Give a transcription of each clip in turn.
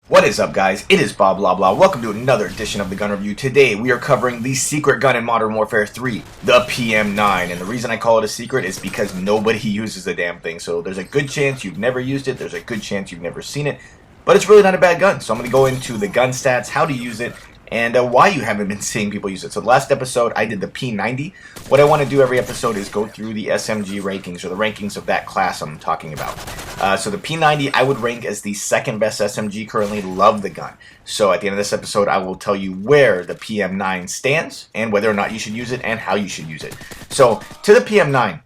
What is up, guys? It is Bob Blah Blah. Welcome to another edition of the Gun Review. Today we are covering the secret gun in Modern Warfare 3, the PM-9. And the reason I call it a secret is because nobody uses the damn thing. So there's a good chance you've never used it. There's a good chance you've never seen it. But it's really not a bad gun. So I'm going to go into the gun stats, how to use it, and why you haven't been seeing people use it. So the last episode I did the P90. What I want to do every episode is go through the SMG rankings, or the rankings of that class I'm talking about. So the P90 I would rank as the second best SMG currently. Love the gun. So at the end of this episode I will tell you where the PM-9 stands and whether or not you should use it and how you should use it. So to the PM-9,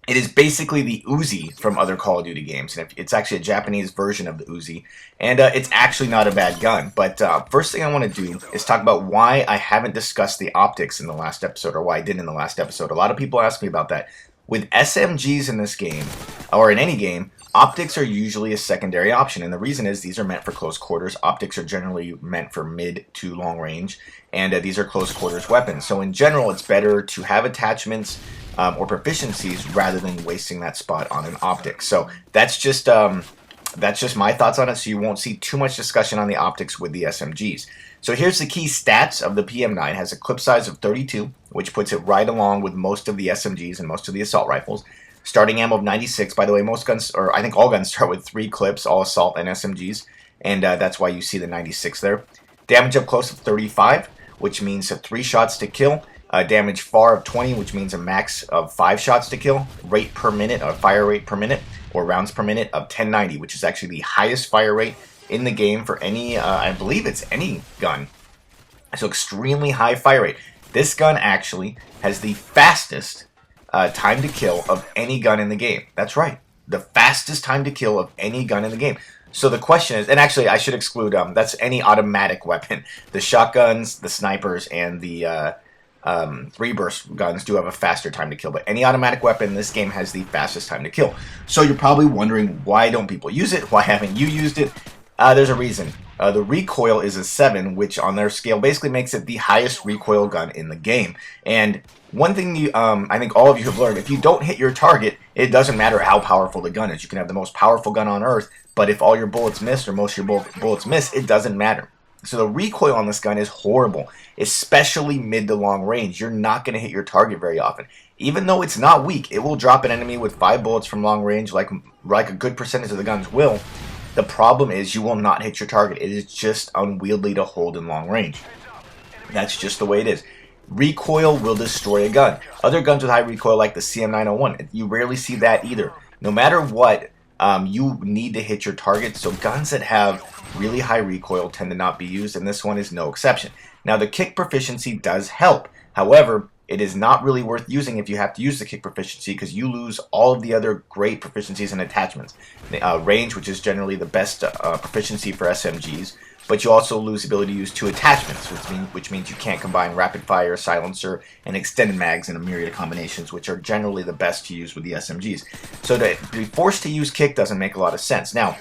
it is basically the Uzi from other Call of Duty games, and it's actually a Japanese version of the Uzi, and it's actually not a bad gun. But first thing I want to do is talk about why I haven't discussed the optics in the last episode, or why I didn't in the last episode. A lot of people ask me about that. With SMGs in this game, or in any game, optics are usually a secondary option, and the reason is these are meant for close quarters. Optics are generally meant for mid to long range, and these are close quarters weapons. So in general, it's better to have attachments or proficiencies rather than wasting that spot on an optic. So that's just my thoughts on it, so you won't see too much discussion on the optics with the SMGs. So here's the key stats of the PM-9. It has a clip size of 32, which puts it right along with most of the SMGs and most of the assault rifles. Starting ammo of 96. By the way, most guns, or I think all guns, start with 3 clips, all assault and SMGs, and that's why you see the 96 there. Damage up close of 35, which means 3 shots to kill. Damage far of 20, which means a max of 5 shots to kill. Rate per minute, or fire rate per minute, or rounds per minute of 1090, which is actually the highest fire rate in the game for any, I believe it's any gun. So extremely high fire rate. This gun actually has the fastest time to kill of any gun in the game. That's right, the fastest time to kill of any gun in the game. So the question is, and actually I should exclude, that's any automatic weapon. The shotguns, the snipers, and the 3-burst guns do have a faster time to kill, but any automatic weapon in this game has the fastest time to kill. So you're probably wondering, why don't people use it? Why haven't you used it? There's a reason. The recoil is a 7, which on their scale basically makes it the highest recoil gun in the game. And one thing I think all of you have learned, if you don't hit your target, it doesn't matter how powerful the gun is. You can have the most powerful gun on earth, but if all your bullets miss, or most of your bullets miss, it doesn't matter. So the recoil on this gun is horrible, especially mid to long range. You're not going to hit your target very often. Even though it's not weak, it will drop an enemy with 5 bullets from long range, like a good percentage of the guns will. The problem is you will not hit your target. It is just unwieldy to hold in long range. That's just the way it is. Recoil will destroy a gun. Other guns with high recoil, like the CM901, you rarely see that either. No matter what, you need to hit your target. So guns that have really high recoil tend to not be used, and this one is no exception. Now the kick proficiency does help. However, it is not really worth using if you have to use the kick proficiency, because you lose all of the other great proficiencies and attachments. Range, which is generally the best proficiency for SMGs, but you also lose the ability to use 2 attachments, which means you can't combine rapid fire, silencer, and extended mags in a myriad of combinations, which are generally the best to use with the SMGs. So to be forced to use kick doesn't make a lot of sense. Now,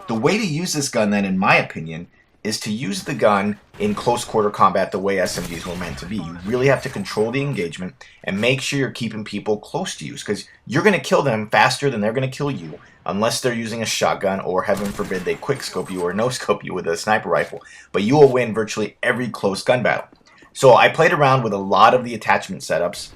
the way to use this gun then, in my opinion, is to use the gun in close quarter combat the way SMGs were meant to be. You really have to control the engagement and make sure you're keeping people close to you, because you're going to kill them faster than they're going to kill you, unless they're using a shotgun, or heaven forbid they quick scope you or no scope you with a sniper rifle. But you will win virtually every close gun battle. So I played around with a lot of the attachment setups,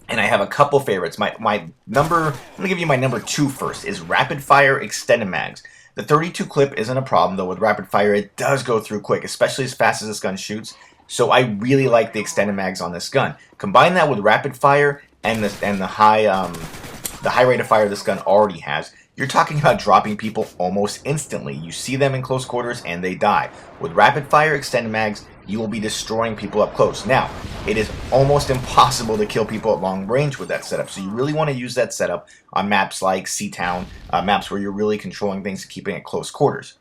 and I have a couple favorites. I'm going to give you my number 2 first, is rapid fire extended mags. The 32 clip isn't a problem, though. With rapid fire, it does go through quick, especially as fast as this gun shoots. So I really like the extended mags on this gun. Combine that with rapid fire and the high rate of fire this gun already has, you're talking about dropping people almost instantly. You see them in close quarters and they die. With rapid fire extended mags, you will be destroying people up close. Now, it is almost impossible to kill people at long range with that setup, so you really want to use that setup on maps like Seatown, maps where you're really controlling things and keeping it close quarters.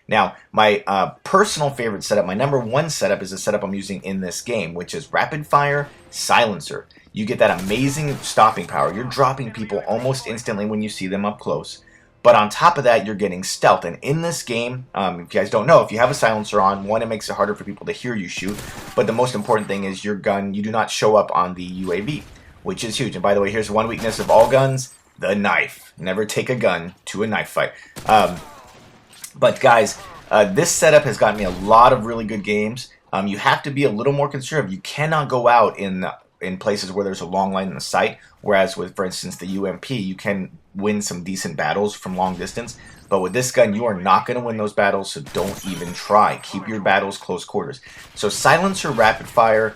Now, my personal favorite setup, my number 1 setup, is the setup I'm using in this game, which is rapid fire silencer. You get that amazing stopping power. You're dropping people almost instantly when you see them up close. But on top of that, you're getting stealth. And in this game, if you guys don't know, if you have a silencer on, one, it makes it harder for people to hear you shoot. But the most important thing is your gun, you do not show up on the UAV, which is huge. And by the way, here's one weakness of all guns, the knife. Never take a gun to a knife fight. But guys, This setup has gotten me a lot of really good games. You have to be a little more conservative. You cannot go out in places where there's a long line in the sight. Whereas with, for instance, the UMP, you can win some decent battles from long distance. But with this gun, you are not going to win those battles, so don't even try. Keep your battles close quarters. So silencer rapid fire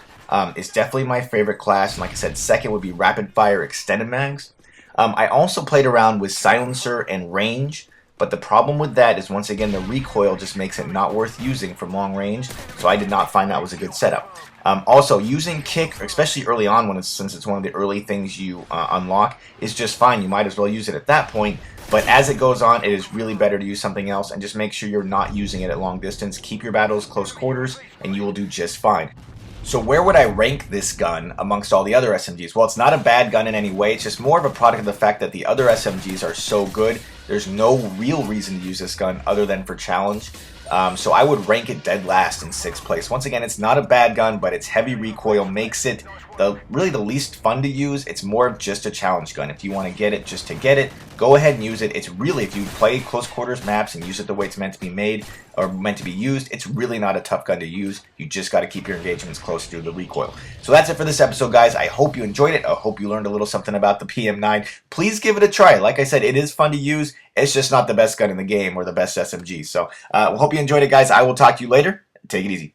is definitely my favorite class. And like I said, second would be rapid fire extended mags. I also played around with silencer and range. But the problem with that is, once again, the recoil just makes it not worth using from long range, so I did not find that was a good setup. Also, using kick, especially early on, since it's one of the early things you unlock, is just fine. You might as well use it at that point, but as it goes on, it is really better to use something else, and just make sure you're not using it at long distance. Keep your battles close quarters, and you will do just fine. So where would I rank this gun amongst all the other SMGs? Well, it's not a bad gun in any way. It's just more of a product of the fact that the other SMGs are so good. There's no real reason to use this gun other than for challenge. So I would rank it dead last in 6th place. Once again, it's not a bad gun, but its heavy recoil makes it really the least fun to use. It's more of just a challenge gun. If you want to get it just to get it, go ahead and use it. It's really, if you play close quarters maps and use it the way it's meant to be made or meant to be used, it's really not a tough gun to use. You just got to keep your engagements close to the recoil. So that's it for this episode, guys. I hope you enjoyed it. I hope you learned a little something about the PM-9. Please give it a try. Like I said, it is fun to use. It's just not the best gun in the game or the best SMG. So I hope you enjoyed it, guys. I will talk to you later. Take it easy.